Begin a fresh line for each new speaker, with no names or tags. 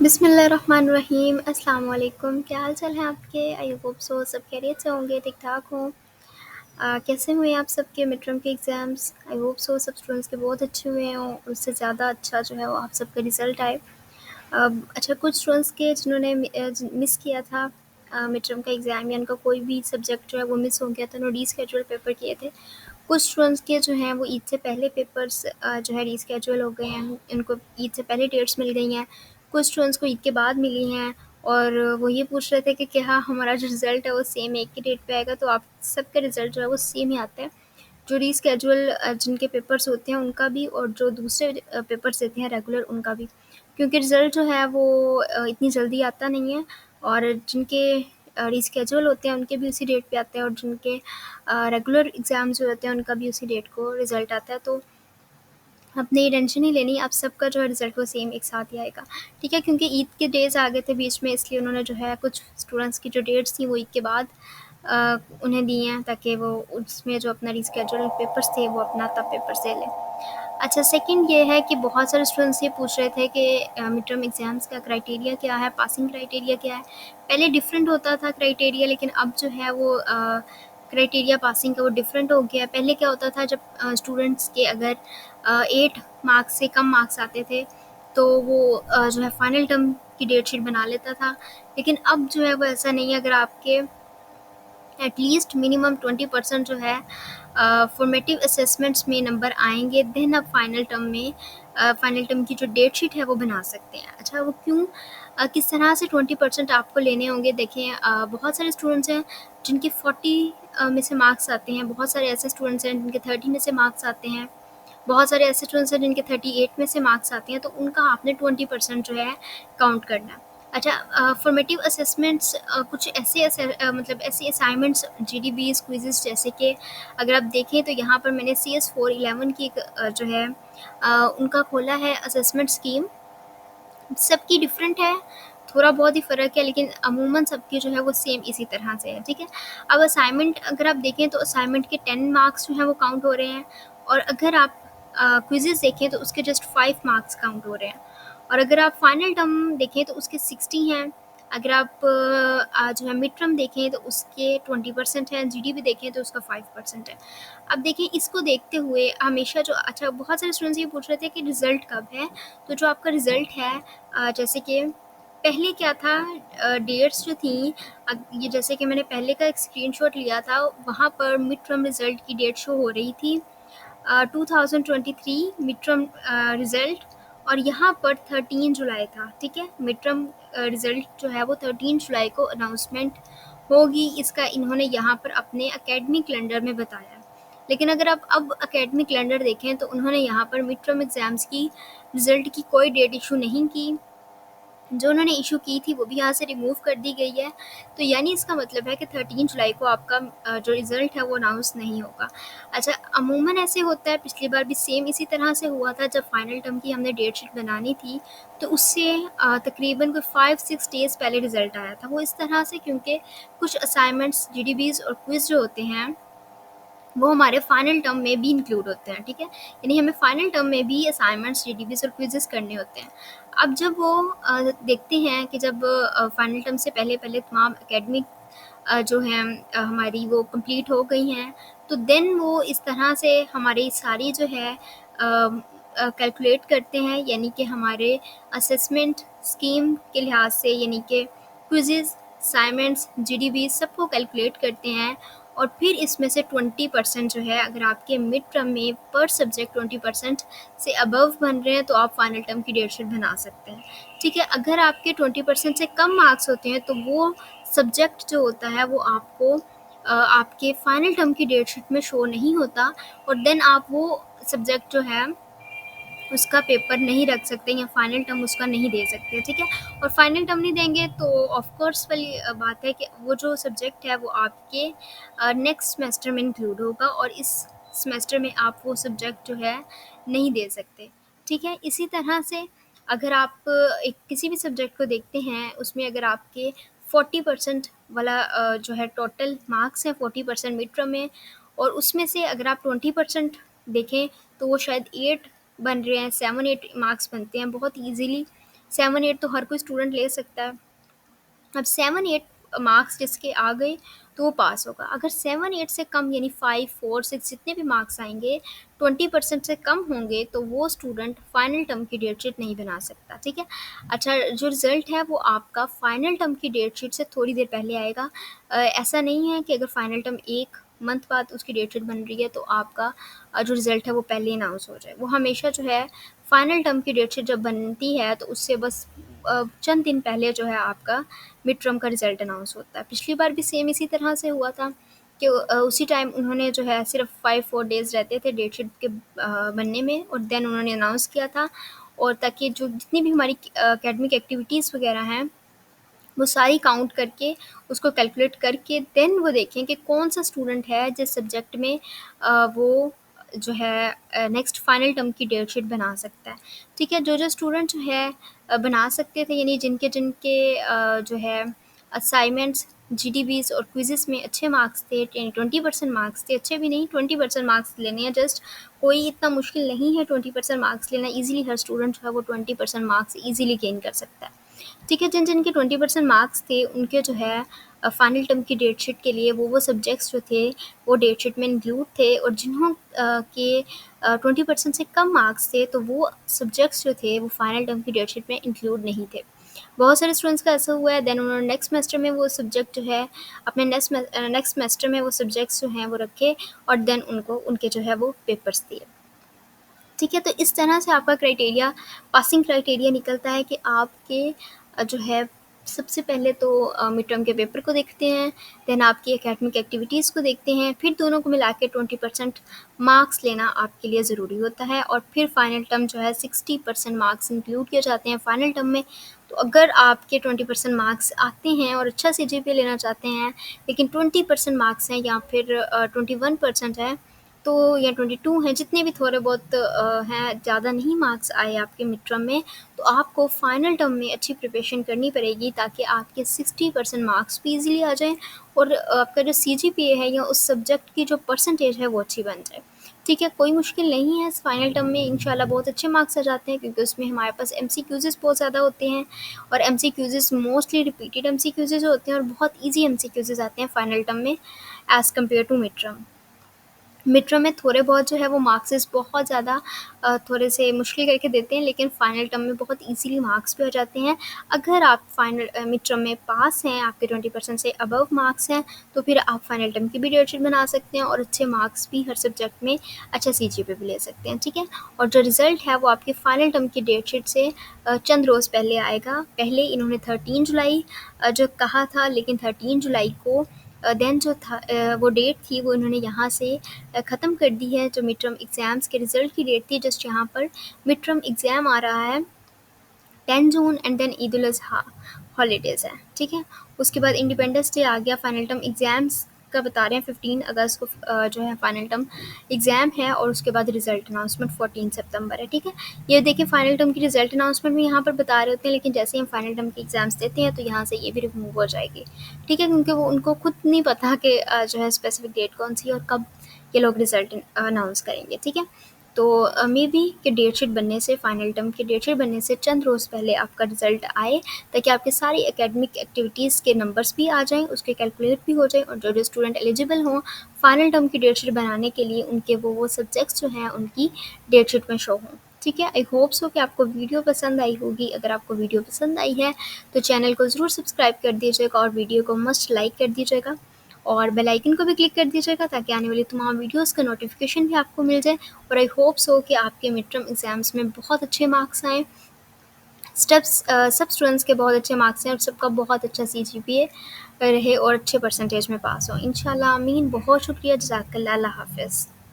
बिस्मिल्लाहिर्रहमानिर्रहीम अस्सलाम वालेकुम। क्या हाल चाल है आपके? आई होप सो सब खैरियत से होंगे, ठीक ठाक हों। कैसे हुए आप सबके मिड टर्म के एग्ज़ाम्स? आई होप सो सब स्टूडेंट्स के बहुत अच्छे हुए हों, उससे ज़्यादा अच्छा जो है वो आप सबका रिज़ल्ट आए। अच्छा, कुछ स्टूडेंट्स के जिन्होंने मिस किया था मिड टर्म का एग्ज़ाम या उनका कोई भी सब्जेक्ट जो है वो मिस हो गया था, उन्होंने रीस्केड्यूल पेपर किए थे। कुछ स्टूडेंट्स के जो हैं वो ईद से पहले पेपर्स जो है रीस्केड्यूल हो गए हैं, इनको ईद से पहले डेट्स मिल गई हैं। कुछ स्टूडेंट्स को ईद के बाद मिली हैं और वो ये पूछ रहे थे कि क्या हमारा जो रिज़ल्ट है वो सेम एक ही डेट पे आएगा? तो आप सबका रिज़ल्ट जो है वो सेम ही आता है। जो रीस्केड्यूल जिनके पेपर्स होते हैं उनका भी, और जो दूसरे पेपर्स देते हैं रेगुलर उनका भी, क्योंकि रिज़ल्ट जो है वो इतनी जल्दी आता नहीं है। और जिनके रीस्केड्यूल होते हैं उनके भी उसी डेट पे आते हैं, और जिनके रेगुलर एग्ज़ाम्स जो होते हैं उनका भी उसी डेट को रिज़ल्ट आता है। तो आपने ये टेंशन नहीं लेनी, आप सबका जो है रिज़ल्ट वो सेम एक साथ ही आएगा, ठीक है? क्योंकि ईद के डेज़ आ गए थे बीच में, इसलिए उन्होंने जो है कुछ स्टूडेंट्स की जो डेट्स थी वो ईद के बाद उन्हें दी हैं, ताकि वो उसमें जो अपना रीस्केड्यूल पेपर्स थे वो अपना तब पेपर्स दे लें। अच्छा, सेकंड ये है कि बहुत सारे स्टूडेंट्स ये पूछ रहे थे कि मिड टर्म एग्ज़ाम्स का क्राइटेरिया क्या है, पासिंग क्राइटेरिया क्या है? पहले डिफरेंट होता था क्राइटेरिया, लेकिन अब जो है वो क्राइटेरिया पासिंग का वो डिफरेंट हो गया है। पहले क्या होता था, जब स्टूडेंट्स के अगर 8 मार्क्स से कम मार्क्स आते थे तो वो जो है फाइनल टर्म की डेट शीट बना लेता था। लेकिन अब जो है वो ऐसा नहीं है। अगर आपके एटलीस्ट मिनिमम 20% जो है फॉर्मेटिव असेसमेंट्स में नंबर आएंगे, देन आप फाइनल टर्म की जो डेट शीट है वो बना सकते हैं। अच्छा, वो क्यों, किस तरह से 20% आपको लेने होंगे? देखें, बहुत सारे स्टूडेंट्स हैं जिनके 40 में से मार्क्स आते हैं, बहुत सारे ऐसे स्टूडेंट्स हैं जिनके 30 में से मार्क्स आते हैं, बहुत सारे ऐसे स्टूडेंट्स हैं जिनके 38 में से मार्क्स आते हैं। तो उनका आपने 20% जो है काउंट करना है। अच्छा, फॉर्मेटिव असेसमेंट्स कुछ मतलब ऐसे असाइनमेंट्स, जीडीबीज, क्विज़ेस, जैसे कि अगर आप देखें तो यहाँ पर मैंने CS411 की एक जो है उनका खोला है असेसमेंट स्कीम। सबकी डिफरेंट है, थोड़ा बहुत ही फ़र्क है, लेकिन अमूमन सबकी जो है वो सेम इसी तरह से है, ठीक है? अब असाइनमेंट अगर आप देखें तो असाइनमेंट के 10 मार्क्स जो हैं वो काउंट हो रहे हैं, और अगर आप क्विज़ेस देखें तो उसके जस्ट 5 मार्क्स काउंट हो रहे हैं, और अगर आप फाइनल टर्म देखें तो उसके 60 हैं। अगर आप जो है मिड टर्म देखें तो उसके 20% हैं, जीडीपी देखें तो उसका 5% है। अब देखें, इसको देखते हुए हमेशा जो, अच्छा, बहुत सारे स्टूडेंट्स ये पूछ रहे थे कि रिज़ल्ट कब है? तो जो आपका रिज़ल्ट है, जैसे कि पहले क्या था, डेट्स जो थी, ये जैसे कि मैंने पहले का एक स्क्रीनशॉट लिया था, वहाँ पर मिड टर्म रिज़ल्ट की डेट शो हो रही थी 2023 मिड टर्म रिज़ल्ट, और यहाँ पर 13 जुलाई था, ठीक है? मिड टर्म रिज़ल्ट जो है वो 13 जुलाई को अनाउंसमेंट होगी, इसका इन्होंने यहाँ पर अपने एकेडमिक कैलेंडर में बताया। लेकिन अगर आप अब एकेडमिक कैलेंडर देखें तो उन्होंने यहाँ पर मिड टर्म एग्ज़ाम्स की रिज़ल्ट की कोई डेट इशू नहीं की। जो उन्होंने इशू की थी वो भी यहाँ से रिमूव कर दी गई है। तो यानी इसका मतलब है कि 13 जुलाई को आपका जो रिज़ल्ट है वो अनाउंस नहीं होगा। अच्छा, अमूमन ऐसे होता है, पिछली बार भी सेम इसी तरह से हुआ था, जब फाइनल टर्म की हमने डेट शीट बनानी थी तो उससे तकरीबन कोई 5-6 डेज़ पहले रिज़ल्ट आया था। वो इस तरह से क्योंकि कुछ असाइनमेंट्स, जीडीबीज़ और क्विज़ जो होते हैं वो हमारे फाइनल टर्म में भी इंक्लूड होते हैं, ठीक है? यानी हमें फाइनल टर्म में भी असाइनमेंट्स, जीडीबीज़ और क्विज़ेस करने होते हैं। अब जब वो देखते हैं कि जब फाइनल टर्म से पहले तमाम एकेडमिक जो हैं हमारी वो कंप्लीट हो गई हैं, तो देन वो इस तरह से हमारी सारी जो है कैलकुलेट करते हैं, यानी कि हमारे असेसमेंट स्कीम के लिहाज से, यानी कि क्विज़ेस, असाइनमेंट्स, जीडीबी सबको कैलकुलेट करते हैं, और फिर इसमें से 20% जो है, अगर आपके मिड टर्म में पर सब्जेक्ट 20% से अबव बन रहे हैं तो आप फाइनल टर्म की डेट शीट बना सकते हैं, ठीक है? अगर आपके 20% से कम मार्क्स होते हैं तो वो सब्जेक्ट जो होता है वो आपको आपके फाइनल टर्म की डेट शीट में शो नहीं होता, और देन आप वो सब्जेक्ट जो है उसका पेपर नहीं रख सकते या फाइनल टर्म उसका नहीं दे सकते, ठीक है? और फाइनल टर्म नहीं देंगे तो ऑफ कोर्स वाली बात है कि वो जो सब्जेक्ट है वो आपके नेक्स्ट सेमेस्टर में इंक्लूड होगा, और इस सेमेस्टर में आप वो सब्जेक्ट जो है नहीं दे सकते, ठीक है? इसी तरह से अगर आप एक किसी भी सब्जेक्ट को देखते हैं, उसमें अगर आपके 40% वाला जो है टोटल मार्क्स हैं, 40% मिड टर्म में, और उसमें से अगर आप 20% देखें तो वो शायद 8 बन रहे हैं, 7-8 मार्क्स बनते हैं बहुत ईजीली। 7-8 तो हर कोई स्टूडेंट ले सकता है। अब 7-8 मार्क्स जिसके आ गए तो वो पास होगा। अगर 7-8 से कम यानी 5, 4, 6 जितने भी मार्क्स आएँगे 20% से कम होंगे तो वो स्टूडेंट फाइनल टर्म की डेट शीट नहीं बना सकता, ठीक है? अच्छा, जो रिज़ल्ट है वो आपका फाइनल टर्म की डेट शीट से थोड़ी देर पहले आएगा। ऐसा नहीं है कि अगर फाइनल टर्म 1 मंथ बाद उसकी डेट शीट बन रही है तो आपका जो रिज़ल्ट है वो पहले ही अनाउंस हो जाए। वो हमेशा जो है फाइनल टर्म की डेट शीट जब बनती है तो उससे बस चंद दिन पहले जो है आपका मिड टर्म का रिज़ल्ट अनाउंस होता है। पिछली बार भी सेम इसी तरह से हुआ था कि उसी टाइम उन्होंने जो है सिर्फ 5-4 डेज़ रहते थे डेट शीट के बनने में और देन उन्होंने अनाउंस किया था। और ताकि जो जितनी भी हमारी एकेडमिक एक्टिविटीज़ वगैरह हैं वो सारी काउंट करके उसको कैलकुलेट करके देन वो देखें कि कौन सा स्टूडेंट है जिस सब्जेक्ट में वो जो है नेक्स्ट फाइनल टर्म की डेट शीट बना सकता है, ठीक है? जो स्टूडेंट जो है बना सकते थे यानी जिनके जिनके जो है असाइनमेंट्स, जीडीबीज़ और क्विज़ेस में अच्छे मार्क्स थे, यानी 20% मार्क्स थे, अच्छे भी नहीं 20% मार्क्स लेने हैं जस्ट, कोई इतना मुश्किल नहीं है 20% मार्क्स लेना, ईज़िली हर स्टूडेंट जो है वो 20% मार्क्स ईज़िली गेन कर सकता है, ठीक है? जिनके 20% मार्क्स थे उनके जो है फाइनल टर्म की डेट शीट के लिए वो सब्जेक्ट्स जो थे वो डेट शीट में इंक्लूड थे और जिन्हों के 20% से कम मार्क्स थे तो वो सब्जेक्ट्स जो थे वो फाइनल टर्म की डेट शीट में इंक्लूड नहीं थे। बहुत सारे स्टूडेंट्स का ऐसा हुआ है देन उन्होंने नेक्स्ट सेमेस्टर में वो सब्जेक्ट जो है अपने नेक्स्ट सेमेस्टर में वो सब्जेक्ट्स जो हैं वो रखे और देन उनको उनके जो है वो पेपर्स दिए, ठीक है? तो इस तरह से आपका क्राइटेरिया पासिंग क्राइटेरिया निकलता है कि आपके जो है सबसे पहले तो मिड टर्म के पेपर को देखते हैं, देन आपकी एकेडमिक एक्टिविटीज़ को देखते हैं, फिर दोनों को मिला के 20% मार्क्स लेना आपके लिए ज़रूरी होता है और फिर फाइनल टर्म जो है 60% मार्क्स इंक्लूड किए जाते हैं फाइनल टर्म में। तो अगर आपके 20% मार्क्स आते हैं और अच्छा सीजीपीए लेना चाहते हैं लेकिन 20% मार्क्स हैं या फिर 21% है तो या 22 हैं, जितने भी थोड़े बहुत हैं, ज़्यादा नहीं मार्क्स आए आपके मिड टर्म में, तो आपको फाइनल टर्म में अच्छी प्रिपरेशन करनी पड़ेगी ताकि आपके 60% मार्क्स भी ईज़िली आ जाएँ और आपका जो सीजीपीए है या उस सब्जेक्ट की जो परसेंटेज है वो अच्छी बन जाए, ठीक है? कोई मुश्किल नहीं है, इस फाइनल टर्म में इंशाल्लाह बहुत अच्छे मार्क्स आ जाते हैं क्योंकि उसमें हमारे पास एमसीक्यूज़ बहुत ज़्यादा होते हैं और एमसीक्यूज़ मोस्टली रिपीटेड एमसीक्यूज़ होते हैं और बहुत ईज़ी एमसीक्यूज़ आते हैं फाइनल टर्म में as compare to mid term. Mid term में थोड़े बहुत जो है वो मार्क्सेस बहुत ज़्यादा थोड़े से मुश्किल करके देते हैं लेकिन फाइनल टर्म में बहुत ईज़िली मार्क्स भी हो जाते हैं। अगर आप फाइनल मिड टर्म में पास हैं, आपके 20% से अबव मार्क्स हैं, तो फिर आप फाइनल टर्म की भी डेट शीट बना सकते हैं और अच्छे मार्क्स भी हर सब्जेक्ट में अच्छा सीजीपीए भी ले सकते हैं, ठीक है? और जो रिज़ल्ट है वो आपके फाइनल टर्म की डेट शीट से चंद रोज़ पहले आएगा। पहले इन्होंने 13 जुलाई जो कहा था लेकिन 13 जुलाई को देन जो था वो डेट थी वो इन्होंने यहाँ से ख़त्म कर दी है। जो मिड टर्म एग्ज़ाम्स के रिज़ल्ट की डेट थी जस्ट यहाँ पर मिड टर्म एग्ज़ाम आ रहा है 10 June and then Eid ul Azha holidays है, ठीक है? उसके बाद इंडिपेंडेंस डे आ गया, फाइनल टर्म एग्ज़ाम्स का बता रहे हैं 15 अगस्त को जो है फाइनल टर्म एग्ज़ाम है और उसके बाद रिज़ल्ट अनाउंसमेंट 14 सितंबर है, ठीक है? ये देखिए फाइनल टर्म की रिज़ल्ट अनाउंसमेंट भी यहाँ पर बता रहे होते हैं लेकिन जैसे ही हम फाइनल टर्म के एग्ज़ाम्स देते हैं तो यहाँ से ये भी रिमूव हो जाएगी, ठीक है? क्योंकि वो उनको खुद नहीं पता कि जो है स्पेसिफिक डेट कौन सी है और कब ये लोग रिज़ल्ट अनाउंस करेंगे, ठीक है? तो मे बी कि डेट शीट बनने से फाइनल टर्म की डेट शीट बनने से चंद रोज़ पहले आपका रिज़ल्ट आए ताकि आपके सारी एकेडमिक एक्टिविटीज़ के नंबर्स भी आ जाएँ, उसके कैलकुलेट भी हो जाए और जो स्टूडेंट एलिजिबल हों फाइनल टर्म की डेट शीट बनाने के लिए उनके वो सब्जेक्ट्स जो हैं उनकी डेट शीट में शो हों, ठीक है? आई होप सो कि आपको वीडियो पसंद आई होगी। अगर आपको वीडियो पसंद आई है तो चैनल को ज़रूर सब्सक्राइब कर दीजिएगा और वीडियो को मस्ट लाइक कर दीजिएगा और बेल आइकन को भी क्लिक कर दीजिएगा ताकि आने वाली तमाम वीडियोस का नोटिफिकेशन भी आपको मिल जाए और आई होप सो कि आपके मिड टर्म एग्ज़ाम्स में बहुत अच्छे मार्क्स आएँ। सब स्टूडेंट्स के बहुत अच्छे मार्क्स हैं और सबका बहुत अच्छा सीजीपीए रहे और अच्छे परसेंटेज में पास हो। इंशाल्लाह आमीन। बहुत शुक्रिया। जज़ाकल्लाह। अल्लाह हाफ़िज़।